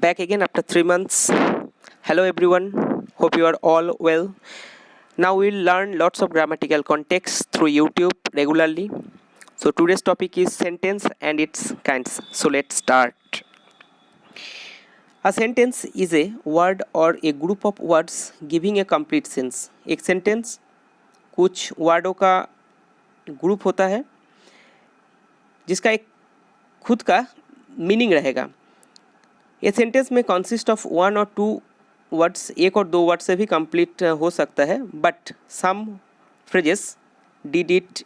Back again after 3 months. Hello everyone, hope you are all well. Now we'll learn lots of grammatical context through YouTube regularly. So today's topic is sentence and its kinds. So let's start. A sentence is a word or a group of words giving a complete sense. एक sentence कुछ वर्डों का group होता है जिसका एक खुद का meaning रहेगा. ये सेंटेंस में कंसिस्ट ऑफ वन और टू वर्ड्स, एक और दो वर्ड से भी कंप्लीट हो सकता है. But some phrases did it,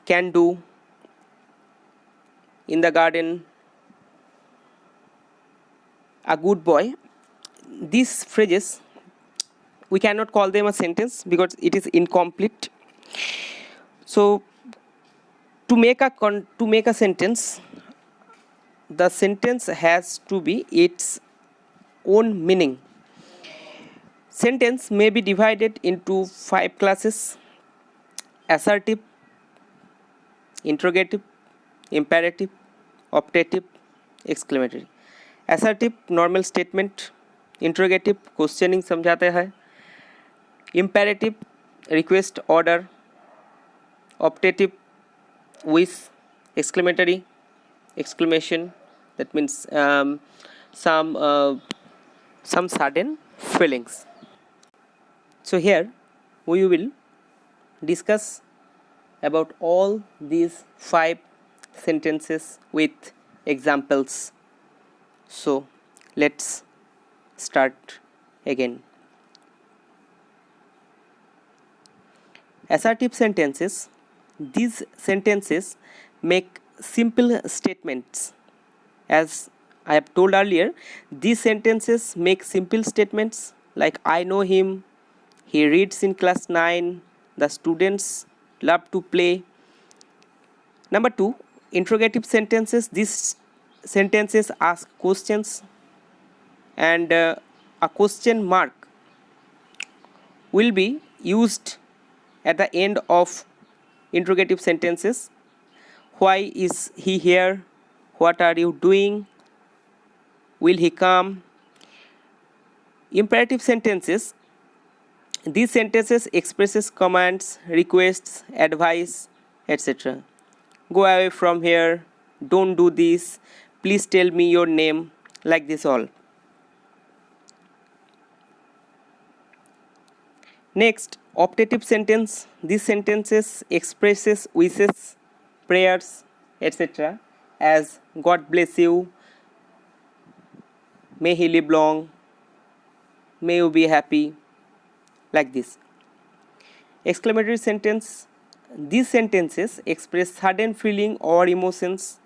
can do, in the garden, a good boy, these phrases we cannot call them a sentence because it is incomplete. So to make a sentence, the sentence has to be its own meaning. Sentence may be divided into 5 classes: assertive, interrogative, imperative, optative, exclamatory. Assertive normal statement, interrogative questioning समझाता है, imperative request order, optative wish, exclamatory exclamation, that means some sudden feelings. So here we will discuss about all these 5 sentences with examples. So let's start again. Assertive sentences. These sentences make simple statements. As I have told earlier, these sentences make simple statements like I know him, he reads in class 9, the students love to play. Number 2, interrogative sentences. These sentences ask questions, and a question mark will be used at the end of interrogative sentences. Why is he here? What are you doing? Will he come? Imperative sentences. These sentences expresses commands, requests, advice, etc. Go away from here. Don't do this. Please tell me your name. Like this all. Next, optative sentence. These sentences expresses wishes, prayers, etc. as God bless you, may he live long, may you be happy, like this. Exclamatory sentence. These sentences express sudden feeling or emotions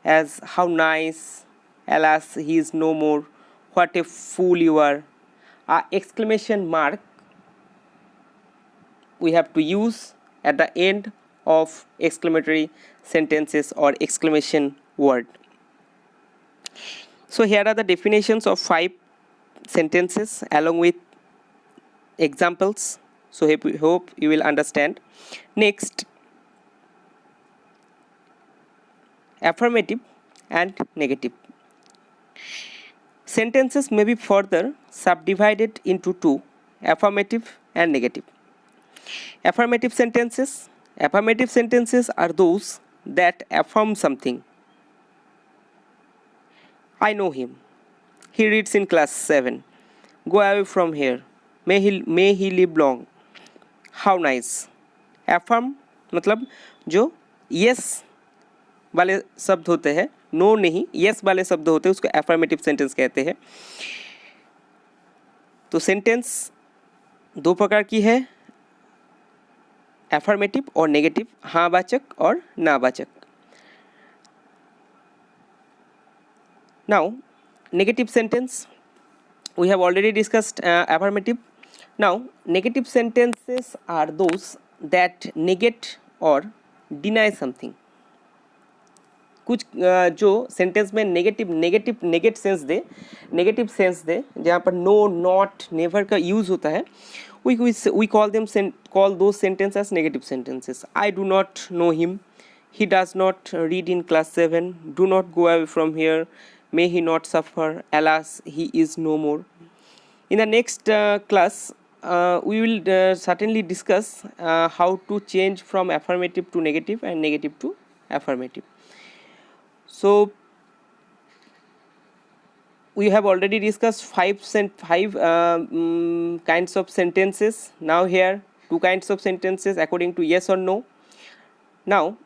as how nice, alas he is no more, what a fool you are. A exclamation mark we have to use at the end of exclamatory sentences or exclamation word. So here are the definitions of 5 sentences along with examples. So hope you will understand. Next, affirmative and negative. Sentences may be further subdivided into 2, affirmative and negative. Affirmative sentences. Affirmative sentences are those that affirm something. I know him. He reads in class 7. Go away from here. May he live long. How nice. Affirm मतलब जो yes वाले शब्द होते हैं, no नहीं, yes वाले शब्द होते हैं, उसको affirmative sentence कहते हैं. तो सेंटेंस 2 प्रकार की है, एफर्मेटिव और नेगेटिव, हाँ वाचक और ना वाचक. Now negative sentence, we have already discussed affirmative. Now negative sentences are those that negate or deny something. कुछ जो सेंटेंस में negate sense they, negative sense they, जहाँ पर नो, नॉट, नेवर का यूज़ होता है, we call those sentences as negative sentences. I do not know him. He does not read in class 7. Do not go away from here. may he not suffer, alas, he is no more. In the next class, we will certainly discuss how to change from affirmative to negative and negative to affirmative. So we have already discussed five kinds of sentences. Now here two kinds of sentences according to yes or no. Now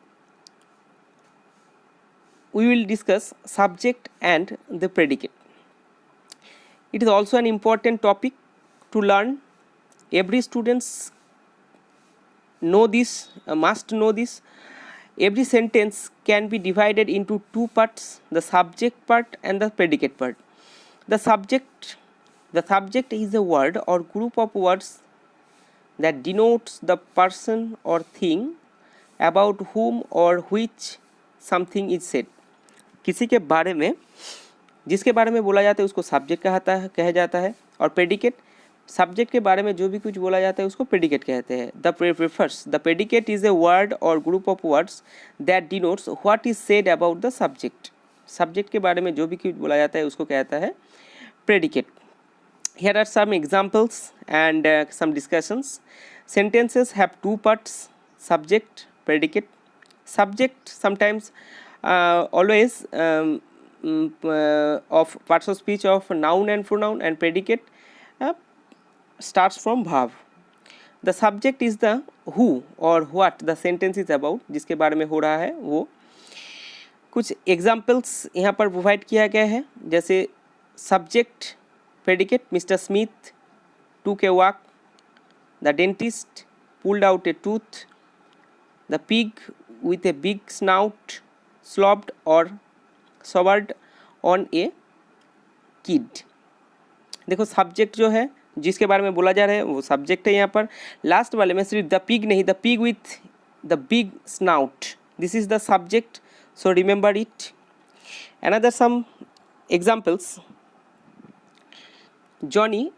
we will discuss subject and the predicate. It is also an important topic to learn. Every students know this, must know this. Every sentence can be divided into two parts, the subject part and the predicate part. The subject is a word or group of words that denotes the person or thing about whom or which something is said. किसी के बारे में, जिसके बारे में बोला जाता है उसको सब्जेक्ट कहा जाता है, और प्रेडिकेट सब्जेक्ट के बारे में जो भी कुछ बोला जाता है उसको प्रेडिकेट कहते हैं. The predicate is a word और group of words that denotes what is said about the subject. Subject के बारे में जो भी कुछ बोला जाता है उसको कहता है predicate. Here are some examples and some discussions. Sentences have two parts, subject, predicate. Subject sometimes always of parts of speech of noun and pronoun, and predicate starts from verb. The subject is the who or what the sentence is about, जिसके बारे में हो रहा है वो. कुछ examples यहाँ पर provide किया गया है, जैसे subject predicate, Mr. Smith took a walk, the dentist pulled out a tooth, the pig with a big snout slobbed or sobered on a kid. देखो सब्जेक्ट जो है जिसके बारे में बोला जा रहा है वो सब्जेक्ट है. यहाँ पर लास्ट वाले में सिर्फ द पिग नहीं, the pig with the big snout, this is the subject, so remember it. Another some examples. Johnny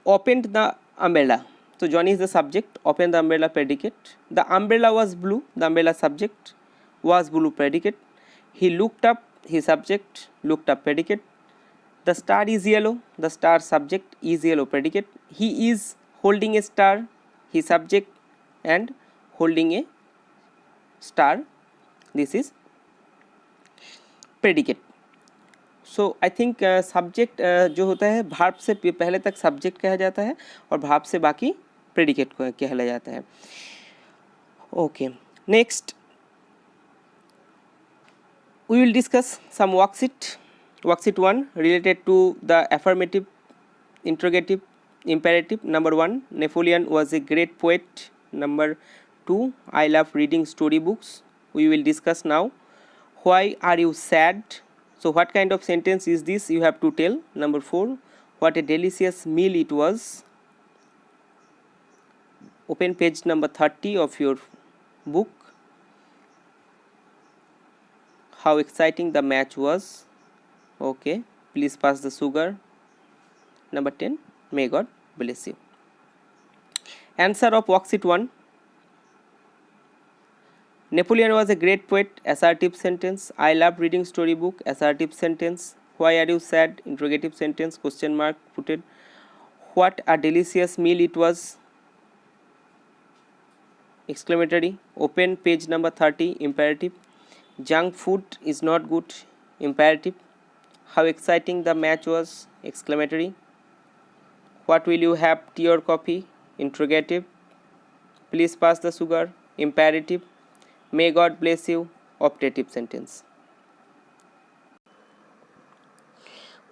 opened the umbrella. So Johnny is the subject, opened the umbrella predicate. The umbrella was blue, the umbrella subject, was blue predicate. He looked up, his subject, looked up predicate. The star is yellow, the star subject, is yellow predicate. He is holding a star, his subject, and holding a star, this is predicate. So I think subject जो होता है verb से पहले तक subject कहा जाता है और भार्ब से बाकी प्रेडिकेट को कहला जाता है. Okay, next we will discuss some worksheet. Worksheet 1 related to the affirmative, interrogative, imperative. Number 1, Napoleon was a great poet. Number 2, I love reading storybooks. We will discuss now. Why are you sad? So what kind of sentence is this, you have to tell. Number 4, what a delicious meal it was. Open page number 30 of your book. How exciting the match was. Okay, please pass the sugar. Number 10, may God bless you. Answer of worksheet 1. Napoleon was a great poet, assertive sentence. I love reading storybook, assertive sentence. Why are you sad, interrogative sentence, question mark put it. What a delicious meal it was, exclamatory. Open page number 30, imperative. Junk food is not good, imperative. How exciting the match was, exclamatory. What will you have, tea or coffee, interrogative. Please pass the sugar, imperative. May God bless you, optative sentence.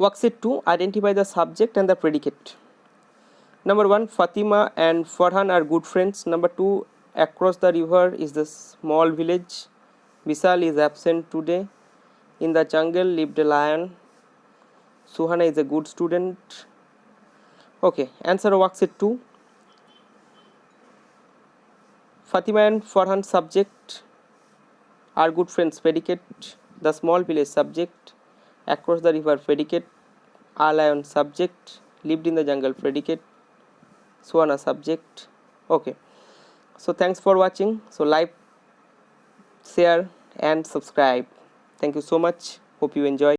Worksheet 2, identify the subject and the predicate. Number 1, Fatima and Farhan are good friends. Number 2, across the river is the small village. Vishal is absent today. In the jungle lived a lion. Suhana is a good student. Okay, answer of worksheet 2. Fatima and Farhan subject, are good friends predicate. The small village subject, across the river predicate. A lion subject, lived in the jungle predicate. Suhana subject. Okay, so thanks for watching. So like, share and subscribe. Thank you so much, hope you enjoy.